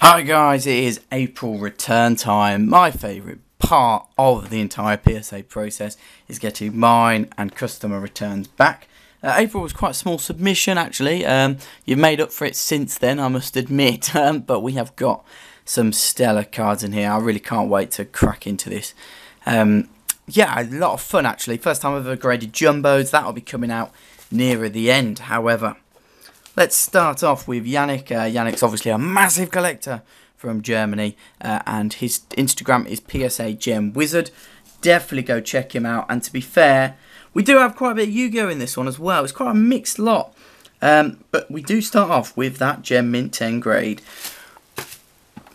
Hi guys, it is April return time. My favourite part of the entire PSA process is getting mine and customer returns back. April was quite a small submission actually. You've made up for it since then, I must admit. But we have got some stellar cards in here. I really can't wait to crack into this. Yeah, a lot of fun actually. First time I've ever graded jumbos. That'll be coming out nearer the end, however. Let's start off with Yannick. Yannick's obviously a massive collector from Germany, and his Instagram is PSA Gem Wizard. Definitely go check him out. And to be fair, we do have quite a bit of YuGiOh in this one as well. It's quite a mixed lot, but we do start off with that Gem Mint 10 grade,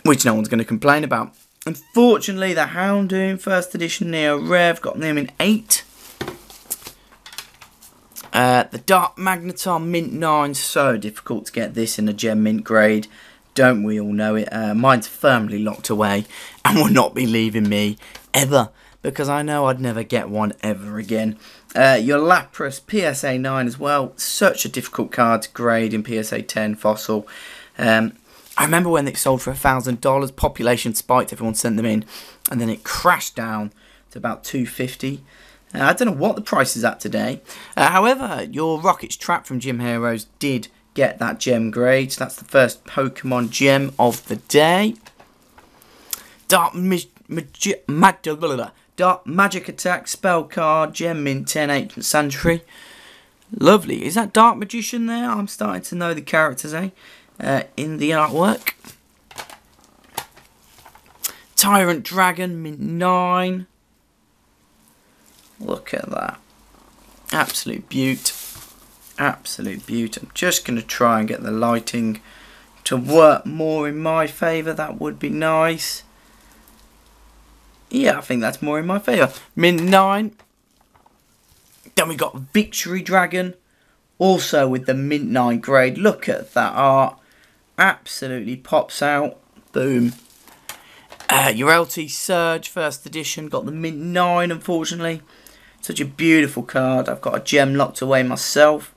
which no one's going to complain about. Unfortunately, the Houndoom First Edition Neo Rev got them in 8. The Dark Magneton Mint 9, so difficult to get this in a Gem Mint grade. Don't we all know it? Mine's firmly locked away and will not be leaving me ever, because I know I'd never get one ever again. Your Lapras PSA 9 as well. Such a difficult card to grade in PSA 10 Fossil. I remember when it sold for $1,000, population spiked, everyone sent them in, and then it crashed down to about $250. I don't know what the price is at today. However, your Rocket's Trap from Gym Heroes did get that gem grade. So that's the first Pokemon gem of the day. Dark Magic Attack Spell Card Gem Mint 10 Ancient Sanctuary. Lovely. Is that Dark Magician there? I'm starting to know the characters, in the artwork. Tyrant Dragon Mint 9. Look at that. Absolute beaut. Absolute beaut. I'm just going to try and get the lighting to work more in my favour. That would be nice. Yeah, I think that's more in my favour. Mint 9. Then we got Victory Dragon. Also with the Mint 9 grade. Look at that art. Absolutely pops out. Boom. Your LT Surge First Edition. Got the Mint 9, unfortunately. Such a beautiful card. I've got a gem locked away myself.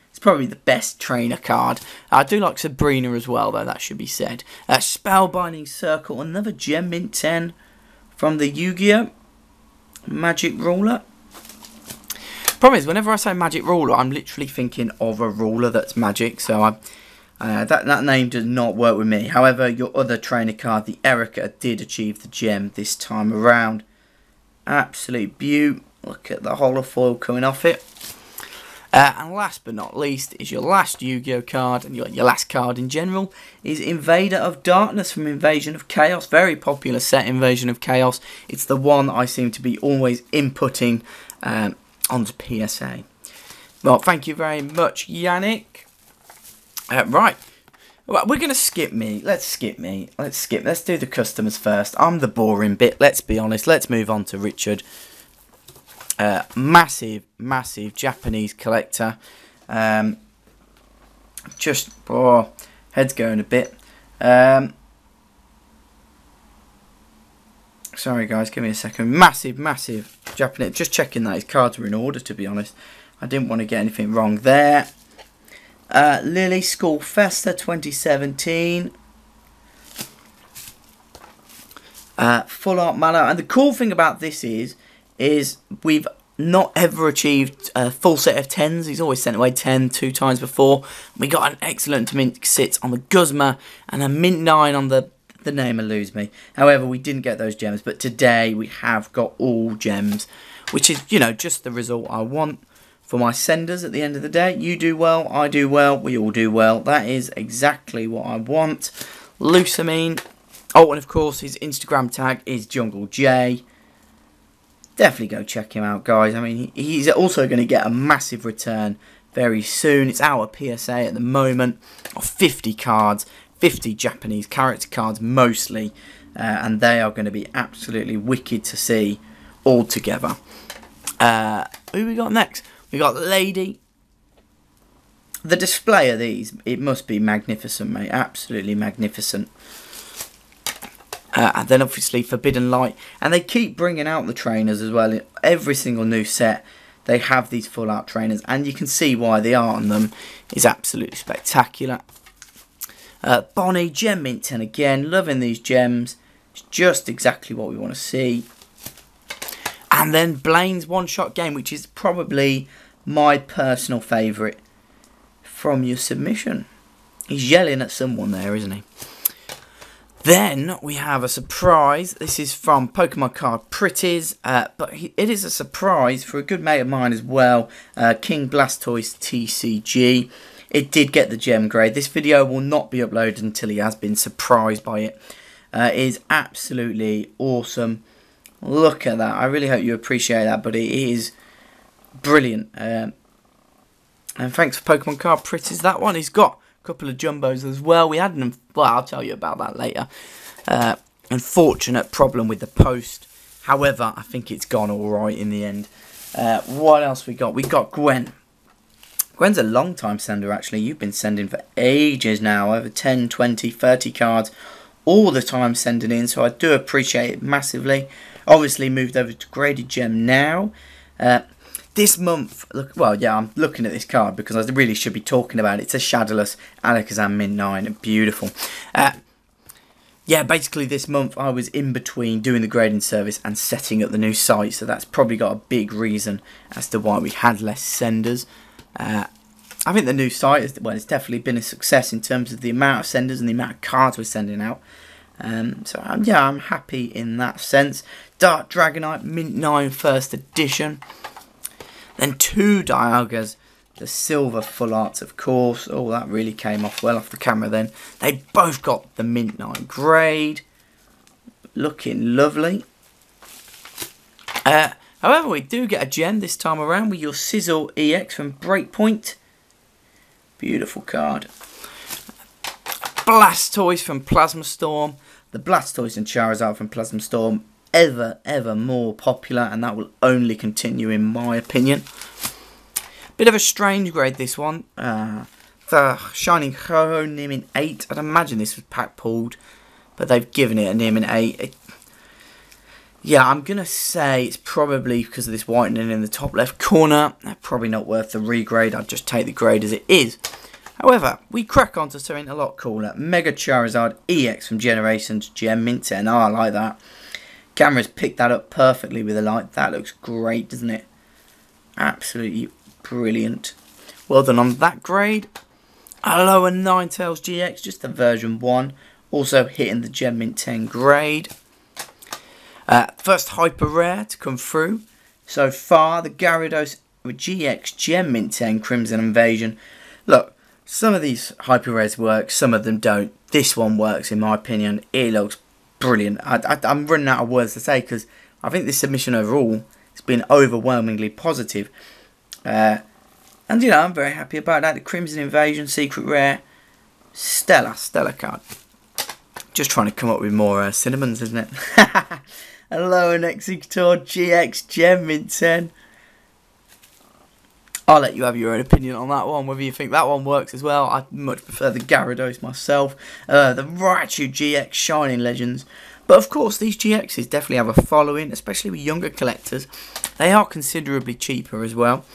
It's probably the best trainer card. I do like Sabrina as well, though, that should be said. Spellbinding Circle, another Gem Mint 10 from the YuGiOh Magic Ruler. Problem is, whenever I say Magic Ruler, I'm literally thinking of a ruler that's magic, so that name does not work with me. However, your other trainer card, the Erica, did achieve the gem this time around. Absolute beaut. Look at the holofoil coming off it. And last but not least is your last YuGiOh card, and your last card in general, is Invader of Darkness from Invasion of Chaos. Very popular set, Invasion of Chaos. It's the one I seem to be always inputting onto PSA. Well, thank you very much, Yannick. Right. Well, we're going to skip me. Let's skip me. Let's do the customers first. I'm the boring bit, let's be honest. Let's move on to Richard. Massive Japanese collector. Head's going a bit. Sorry guys, give me a second. Massive Japanese. Just checking that his cards were in order, to be honest. I didn't want to get anything wrong there. Lily School Festa 2017. Full Art Mallow. And the cool thing about this is we've not ever achieved a full set of 10s. He's always sent away 10 2 times before. We got an excellent mint 6 on the Guzma and a mint 9 on the name eludes me. However, we didn't get those gems, but today we have got all gems, which is, you know, just the result I want for my senders at the end of the day. You do well, I do well, we all do well. That is exactly what I want. Lusamine. Oh, and of course his Instagram tag is Jungle J. Definitely go check him out, guys. I mean, he's also going to get a massive return very soon. It's our PSA at the moment of 50 cards, 50 Japanese character cards mostly, and they are going to be absolutely wicked to see all together. Who we got next? We got Lady. The display of these, it must be magnificent, mate. Absolutely magnificent. And then obviously Forbidden Light, and they keep bringing out the trainers as well. Every single new set they have these full art trainers, and you can see why the art on them is absolutely spectacular. Bonnie, Gem Mint 10 again. Loving these gems. It's just exactly what we want to see. And then Blaine's one-shot game, which is probably my personal favourite from your submission. He's yelling at someone there, isn't he? Then we have a surprise. This is from Pokemon Card Pretties, but it is a surprise for a good mate of mine as well, King Blastoise TCG. It did get the gem grade. This video will not be uploaded until he has been surprised by it. It is absolutely awesome. Look at that. I really hope you appreciate that, but it is brilliant. And thanks for Pokemon Card Pretties. That one, he's got couple of jumbos as well. We had them, well, I'll tell you about that later. Unfortunate problem with the post. However, I think it's gone alright in the end. What else we got? We got Gwen. Gwen's a long time sender actually. You've been sending for ages now. Over 10, 20, 30 cards. All the time sending in. So I do appreciate it massively. Obviously moved over to Graded Gem now. This month, look, well, yeah, I'm looking at this card because I really should be talking about it. It's a Shadowless Alakazam Mint 9. Beautiful. Yeah, basically this month I was in between doing the grading service and setting up the new site. So that's probably got a big reason as to why we had less senders. I think the new site, it's definitely been a success in terms of the amount of senders and the amount of cards we're sending out. Yeah, I'm happy in that sense. Dark Dragonite Mint 9 First Edition. Then 2 Dialgas, the silver full arts, of course. Oh, that really came off well off the camera then. They both got the Mint 9 grade. Looking lovely. However, we do get a gem this time around with your Sizzle EX from Breakpoint. Beautiful card. Blastoise from Plasma Storm. The Blastoise and Charizard from Plasma Storm. Ever more popular, and that will only continue in my opinion. Bit of a strange grade this one. The Shining Ho-Ho Near 8. I'd imagine this was pack pulled, but they've given it a Near 8. Yeah, I'm gonna say it's probably because of this whitening in the top left corner. Probably not worth the regrade. I'd just take the grade as it is. However, we crack on to something a lot cooler. Mega Charizard EX from Generations Gem Mint 10. Oh, I like that. Camera's picked that up perfectly with the light. That looks great, doesn't it? Absolutely brilliant. Well done on that grade. Alola Ninetales GX, just the version 1. Also hitting the Gem Mint 10 grade. First hyper rare to come through. So far, the Gyarados GX Gem Mint 10 Crimson Invasion. Look, some of these hyper rares work, some of them don't. This one works in my opinion. It looks brilliant. I'm running out of words to say because I think this submission overall has been overwhelmingly positive. And you know, I'm very happy about that. The Crimson Invasion Secret Rare. Stellar card. Just trying to come up with more cinnamons, isn't it? Hello, Executor GX Gem Mint 10. I'll let you have your own opinion on that one, whether you think that one works as well. I much prefer the Gyarados myself. The Raichu GX Shining Legends. But of course, these GXs definitely have a following, especially with younger collectors. They are considerably cheaper as well.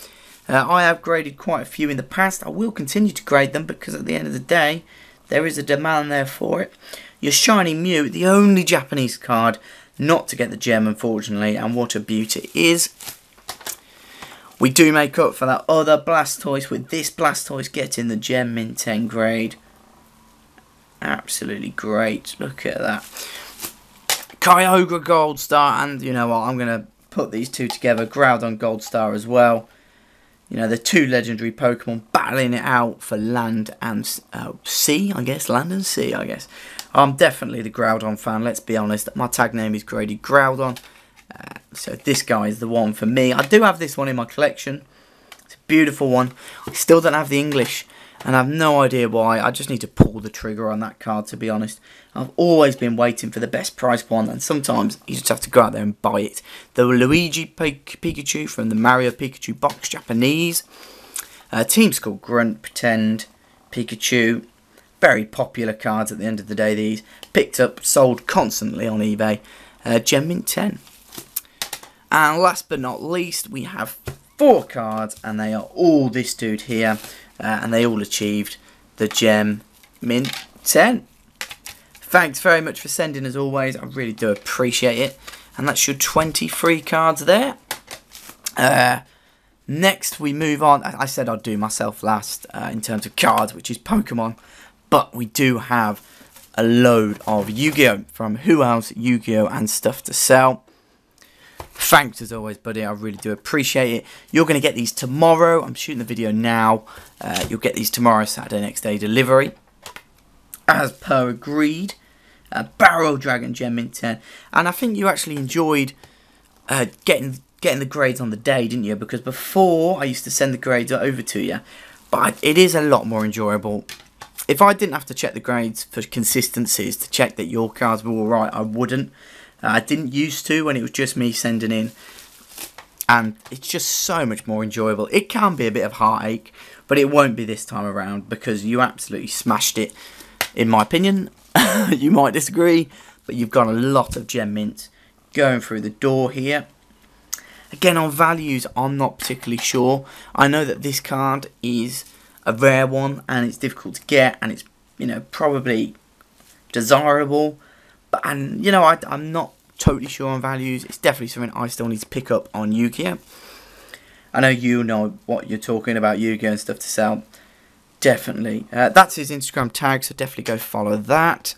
I have graded quite a few in the past. I will continue to grade them because at the end of the day, there is a demand there for it. Your Shining Mew, the only Japanese card not to get the gem, unfortunately, and what a beauty it is. We do make up for that other Blastoise with this Blastoise getting the Gem Mint 10 grade. Absolutely great. Look at that. Kyogre Gold Star, and you know what, I'm going to put these two together. Groudon Gold Star as well. You know, the two legendary Pokemon battling it out for land and sea, I guess. Land and sea, I guess. I'm definitely the Groudon fan, let's be honest. My tag name is Graded Groudon. So this guy is the one for me. I do have this one in my collection. It's a beautiful one. I still don't have the English, and I have no idea why. I just need to pull the trigger on that card, to be honest. I've always been waiting for the best price one, and sometimes you just have to go out there and buy it. The Luigi Pikachu from the Mario Pikachu box, Japanese. Team School Grunt, Pretend, Pikachu. Very popular cards at the end of the day, these. Picked up, sold constantly on eBay. Gem Mint 10. And last but not least, we have 4 cards, and they are all this dude here, and they all achieved the Gem Mint 10. Thanks very much for sending as always. I really do appreciate it. And that's your 23 cards there. Next we move on. I said I'd do myself last in terms of cards, which is Pokemon. But we do have a load of YuGiOh from Who Else, YuGiOh and stuff to sell. Thanks as always, buddy. I really do appreciate it. You're going to get these tomorrow. I'm shooting the video now. You'll get these tomorrow, Saturday, next day delivery. As per agreed. Barrel Dragon Gem Mint 10. And I think you actually enjoyed getting the grades on the day, didn't you? Because before I used to send the grades over to you. But it is a lot more enjoyable. If I didn't have to check the grades for consistencies to check that your cards were alright, I wouldn't. I didn't used to when it was just me sending in. And it's just so much more enjoyable. It can be a bit of heartache, but it won't be this time around because you absolutely smashed it, in my opinion. You might disagree, but you've got a lot of gem mints going through the door here. Again, on values, I'm not particularly sure. I know that this card is a rare one and it's difficult to get and it's, you know, probably desirable. But, and you know, I'm not totally sure on values. It's definitely something I still need to pick up on YuGiOh. I know you know what you're talking about, YuGiOh and stuff to sell. Definitely. That's his Instagram tag, so definitely go follow that.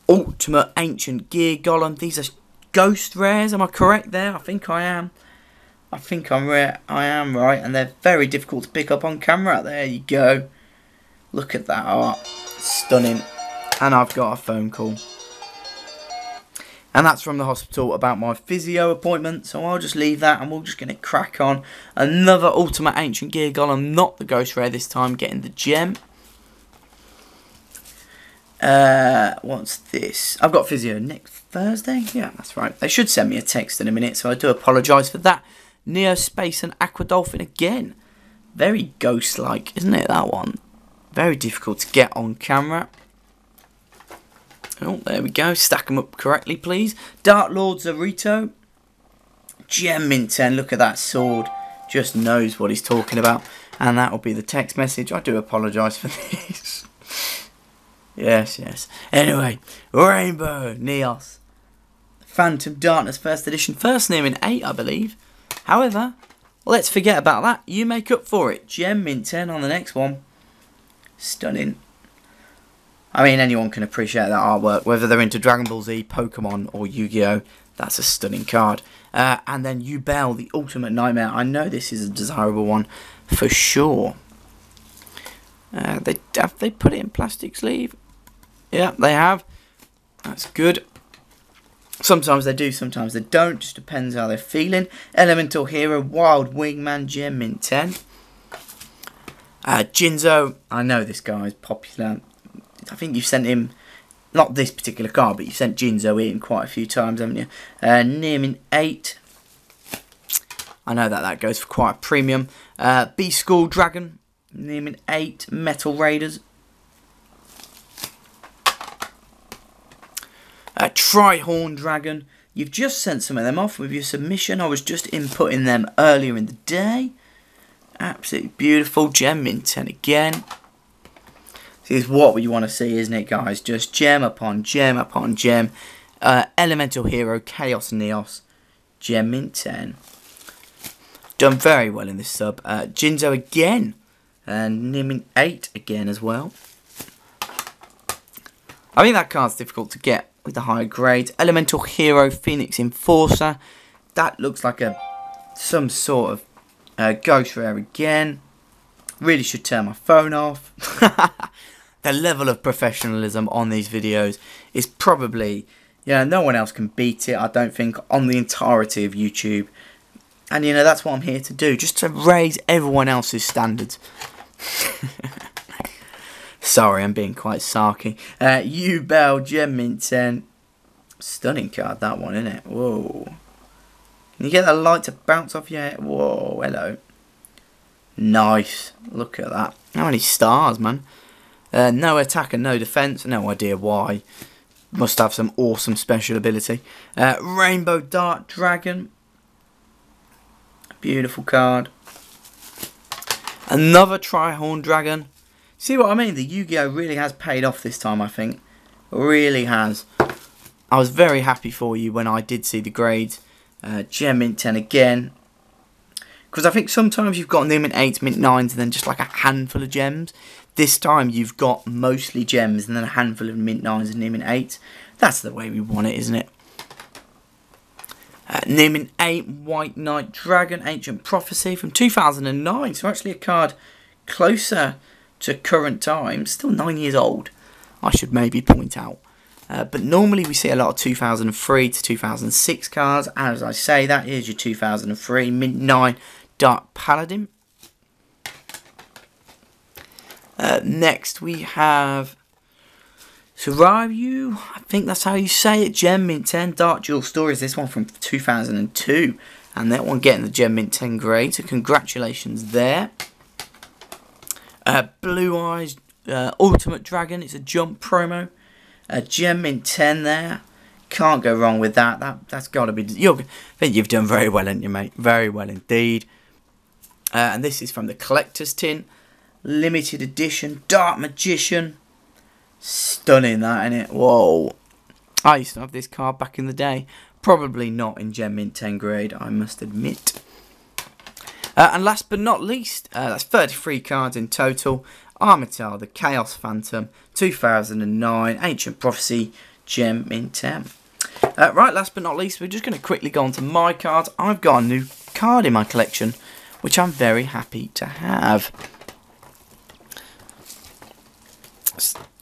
Ultimate Ancient Gear Golem. These are ghost rares, am I correct there? I think I am. I think I am right, and they're very difficult to pick up on camera. There you go. Look at that art. Stunning. And I've got a phone call. And that's from the hospital about my physio appointment. So I'll just leave that and we're just going to crack on. Another Ultimate Ancient Gear Golem. Not the Ghost Rare this time. Getting the gem. What's this? I've got physio next Thursday. Yeah, that's right. They should send me a text in a minute. So I do apologise for that. Neo Space and Aqua Dolphin again. Very ghost-like, isn't it, that one? Very difficult to get on camera. Oh, there we go. Stack them up correctly, please. Dark Lord Zarito. Gem Mint 10. Look at that sword. Just knows what he's talking about. And that will be the text message. I do apologise for this. Yes. Anyway, Rainbow Neos. Phantom Darkness First Edition. First name in 8, I believe. However, let's forget about that. You make up for it. Gem Mint 10 on the next one. Stunning. I mean, anyone can appreciate that artwork, whether they're into Dragon Ball Z, Pokemon, or Yu-Gi-Oh! That's a stunning card. And then Yubel, the Ultimate Nightmare. I know this is a desirable one for sure. Have they put it in plastic sleeve? Yeah, they have. That's good. Sometimes they do, sometimes they don't. Just depends how they're feeling. Elemental Hero, Wild Wingman, Gem Mint 10. Jinzo, I know this guy is popular. I think you've sent him, not this particular card, but you've sent Jinzo in quite a few times, haven't you? Nearmin 8. I know that goes for quite a premium. B-School Dragon, Nearmin 8. Metal Raiders. Trihorn Dragon. You've just sent some of them off with your submission. I was just inputting them earlier in the day. Absolutely beautiful. Gem Mint 10 again. This is what you want to see, isn't it, guys? Just gem upon gem upon gem. Elemental Hero, Chaos Neos, Gem Mint 10. Done very well in this sub. Jinzo again. And Nimin 8 again as well. I think that card's difficult to get with the higher grades. Elemental Hero, Phoenix Enforcer. That looks like some sort of ghost rare again. Really should turn my phone off. The level of professionalism on these videos is probably, you know, no one else can beat it, I don't think, on the entirety of YouTube. And, you know, that's what I'm here to do, just to raise everyone else's standards. Sorry, I'm being quite sarky. Yubel, Gem Mint 10. Stunning card, that one, isn't it? Whoa. Can you get that light to bounce off your head? Whoa, hello. Nice. Look at that. How many stars, man? No attack and no defense. No idea why. Must have some awesome special ability. Rainbow Dart Dragon. Beautiful card. Another Trihorn Dragon. See what I mean? The YuGiOh really has paid off this time, I think. Really has. I was very happy for you when I did see the grades. Gem Mint 10 again. Because I think sometimes you've got Mint 8s, Mint 9s, and then just like a handful of gems. This time you've got mostly gems and then a handful of Mint 9s and Mint 8s. That's the way we want it, isn't it? Mint 8, White Knight Dragon, Ancient Prophecy from 2009. So actually a card closer to current times. Still 9 years old, I should maybe point out. But normally we see a lot of 2003 to 2006 cards. As I say, that is your 2003 Mint 9 Dark Paladin. Next we have YuGiOh, I think that's how you say it. Gem Mint 10 Dark Dual Stories. This one from 2002. And that one getting the Gem Mint 10 grade. So congratulations there. Blue Eyes Ultimate Dragon. It's a jump promo. Gem Mint 10 there. Can't go wrong with that. That's got to be... I think you've done very well, haven't you, mate? Very well indeed. And this is from the Collector's Tin. Limited Edition. Dark Magician. Stunning that, innit? Whoa. I used to have this card back in the day. Probably not in Gem Mint 10 grade, I must admit. And last but not least, that's 33 cards in total. Armitage, the Chaos Phantom, 2009, Ancient Prophecy, Gem Mint 10. Right, last but not least, we're just going to quickly go on to my cards. I've got a new card in my collection, which I'm very happy to have.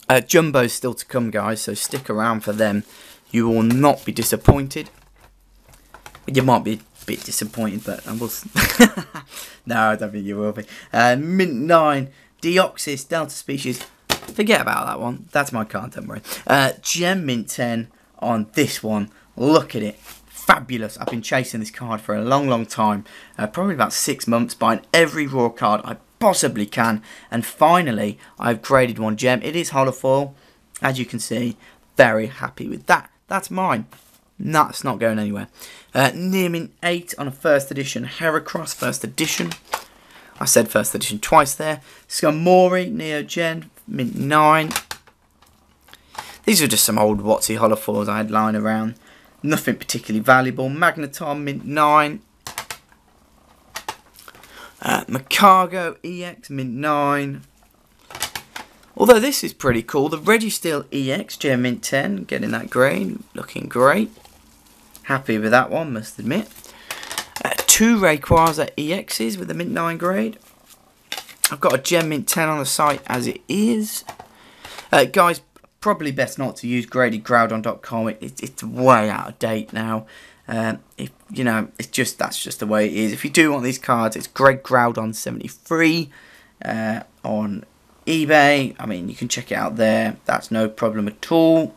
Jumbo's still to come, guys, so stick around for them. You will not be disappointed. You might be a bit disappointed, but I will. No, I don't think you will be. Mint 9, Deoxys, Delta Species. Forget about that one. That's my card, don't worry. Gem Mint 10 on this one. Look at it. Fabulous. I've been chasing this card for a long time. Probably about 6 months, buying every raw card I possibly can. And finally, I've graded one gem. It is holofoil. As you can see, very happy with that. That's mine. That's not going anywhere. Mint 8 on a first edition Heracross first edition. I said first edition twice there. Skarmory, Neo Gen, Mint 9. These are just some old Watsy holofoils I had lying around. Nothing particularly valuable. Magneton, Mint 9. Macargo EX, Mint 9. Although this is pretty cool. The Registeel EX, Gem Mint 10. Getting that grade. Looking great. Happy with that one, must admit. 2 Rayquaza EXs with the Mint 9 grade. I've got a Gem Mint 10 on the site as it is. Guys, probably best not to use gradedgroudon.com. It's way out of date now. If you know, that's just the way it is. If you do want these cards, it's Greg Groudon 73 on eBay. I mean, you can check it out there. That's no problem at all.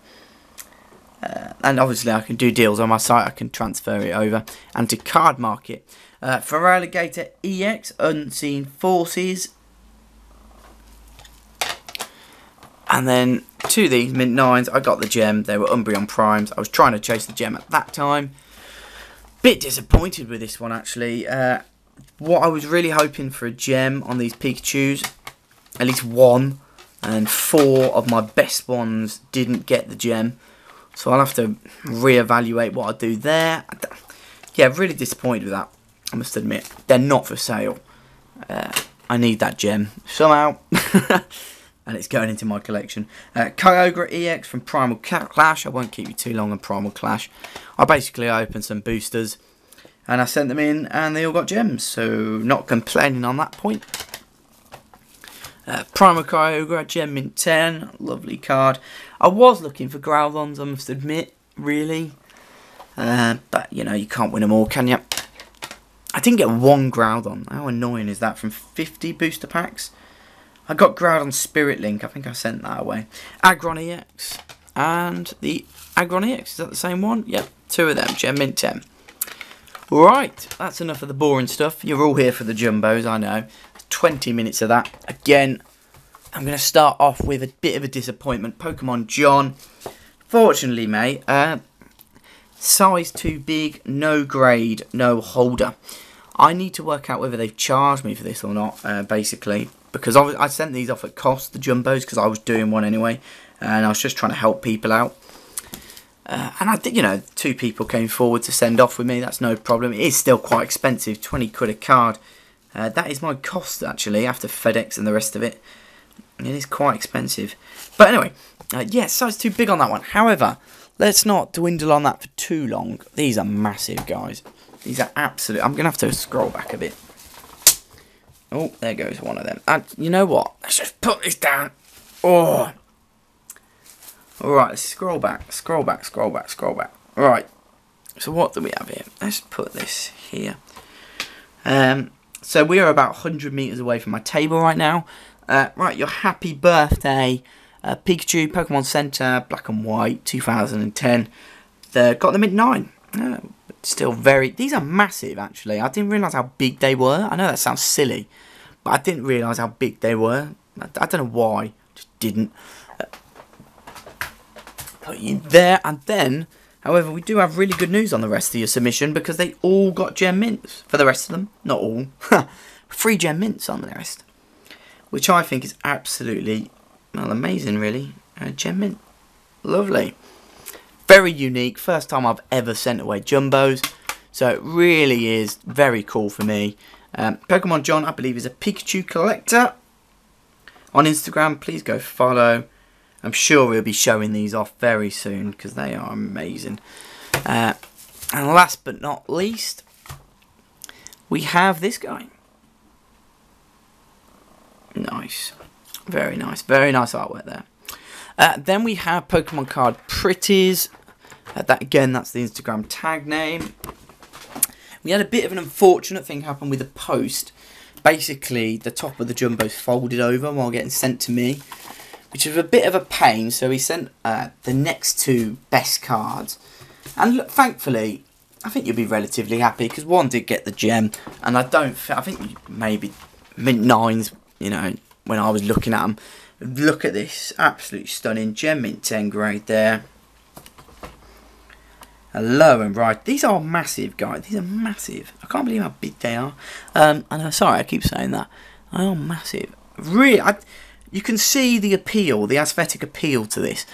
And obviously, I can do deals on my site. I can transfer it over and to Card Market. Feraligatr EX Unseen Forces. And then to these Mint 9s, I got the gem. They were Umbreon Primes. I was trying to chase the gem at that time. Bit disappointed with this one, actually. What I was really hoping for a gem on these Pikachus, at least one, and 4 of my best ones didn't get the gem. So I'll have to reevaluate what I do there. Yeah, really disappointed with that, I must admit. They're not for sale. I need that gem somehow. And it's going into my collection. Kyogre EX from Primal Clash. I won't keep you too long on Primal Clash. I basically opened some boosters and I sent them in and they all got gems. So not complaining on that point. Primal Kyogre, Gem Mint 10. Lovely card. I was looking for Groudons, I must admit. Really. But, you know, you can't win them all, can you? I didn't get one Groudon. How annoying is that from 50 booster packs? I got Groudon Spirit Link. I think I sent that away. Aggron EX. And the Aggron EX. Is that the same one? Yep. 2 of them. Gem Mint 10. Right. That's enough of the boring stuff. You're all here for the jumbos, I know. 20 minutes of that. Again, I'm going to start off with a bit of a disappointment. Pokemon John. Fortunately, mate. Size too big. No grade. No holder. I need to work out whether they've charged me for this or not, basically. because I sent these off at cost, the jumbos, because I was doing one anyway, and I was just trying to help people out. And I did, you know, 2 people came forward to send off with me. That's no problem. It is still quite expensive, 20 quid a card. That is my cost, actually, after FedEx and the rest of it. It is quite expensive. But anyway, yeah, size too big on that one. However, let's not dwindle on that for too long. These are massive, guys. These are absolute. I'm going to have to scroll back a bit. Oh, there goes one of them. And you know what? Let's just put this down. Oh. Alright, let's scroll back. Scroll back, scroll back, scroll back. Right. So what do we have here? Let's put this here. So we are about 100 metres away from my table right now. Right, your happy birthday Pikachu, Pokemon Center, Black and White, 2010. Got them at 9. Still very... These are massive, actually. I didn't realise how big they were. I know that sounds silly, but I didn't realise how big they were. I don't know why. Just didn't. Put you there, and then... However, we do have really good news on the rest of your submission, because they all got gem mints. For the rest of them. Not all. 3 gem mints on the rest. Which I think is absolutely... Well, amazing, really. Gem mint. Lovely. Very unique. First time I've ever sent away jumbos. So it really is very cool for me. Pokemon John, I believe, is a Pikachu collector. On Instagram, please go follow. I'm sure we'll be showing these off very soon, because they are amazing. And last but not least, we have this guy. Nice. Very nice. Very nice artwork there. Then we have Pokemon Card Pretties. That's the Instagram tag name. We had a bit of an unfortunate thing happen with the post. Basically, the top of the jumbo folded over while getting sent to me, which was a bit of a pain. So he sent the next 2 best cards. And look, thankfully, I think you'll be relatively happy, because one did get the gem, and I think maybe mint 9s, you know, when I was looking at them. Look at this, absolutely stunning gem mint 10 grade there. Hello and right, these are massive, guys. These are massive. I can't believe how big they are. And I'm sorry, I keep saying that. They are massive. Really, you can see the appeal, the aesthetic appeal to this,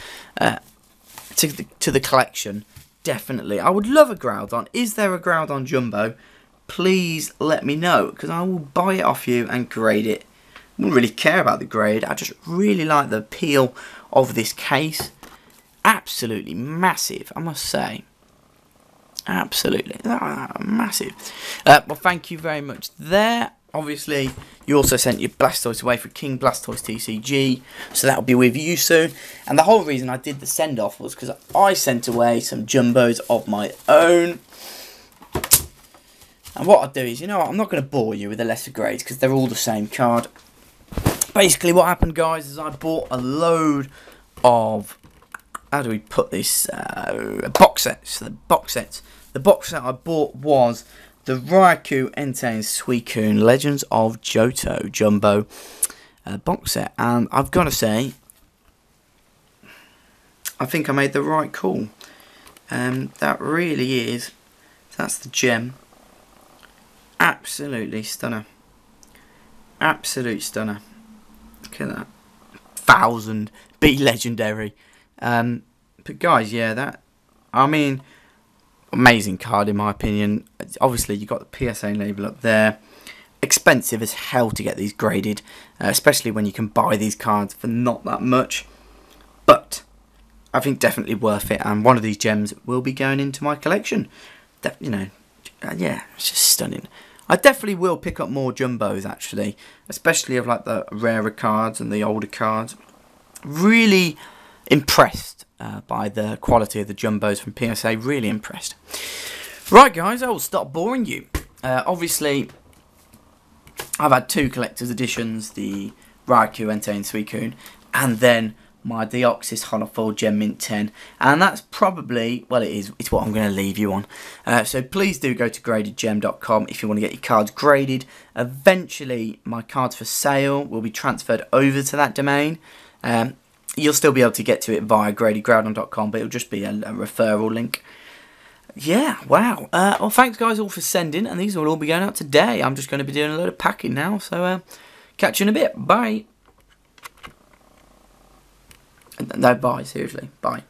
to the collection. Definitely, I would love a Groudon. Is there a Groudon Jumbo? Please let me know, because I will buy it off you and grade it. Wouldn't really care about the grade. I just really like the appeal of this case. Absolutely massive, I must say. Absolutely massive. Well, thank you very much there. Obviously, you also sent your Blastoise away for King Blastoise TCG, so that'll be with you soon. And the whole reason I did the send off was because I sent away some jumbos of my own. And what I'll do is, you know what, I'm not going to bore you with the lesser grades, because they're all the same card. Basically, what happened, guys, is I bought a load of, how do we put this, box sets. The box set I bought was the Raikou, Entei, Suicune Legends of Johto Jumbo box set. And I've got to say, I think I made the right call. That really is, that's the gem. Absolutely stunner. Absolute stunner. Look at that. 1000 B legendary. But guys, yeah, I mean, amazing card in my opinion. Obviously, you got the PSA label up there. Expensive as hell to get these graded, especially when you can buy these cards for not that much. But I think definitely worth it, and one of these gems will be going into my collection. You know, yeah, it's just stunning. I definitely will pick up more jumbos, actually, especially of like the rarer cards and the older cards. Really impressed by the quality of the jumbos from PSA. Really impressed. Right, guys, I will stop boring you. Obviously, I've had 2 collector's editions, the Raikou, Entei and Suicune, and then my Deoxys Holofold Gem Mint 10, and that's probably, well, it's what I'm going to leave you on. So please do go to gradedgem.com if you want to get your cards graded. Eventually, my cards for sale will be transferred over to that domain. You'll still be able to get to it via gradedgroudon.com, but it'll just be a referral link. Yeah, wow. Well, thanks, guys, all for sending, and these will all be going out today. I'm just going to be doing a load of packing now, so Catch you in a bit. Bye. No, bye. Seriously. Bye.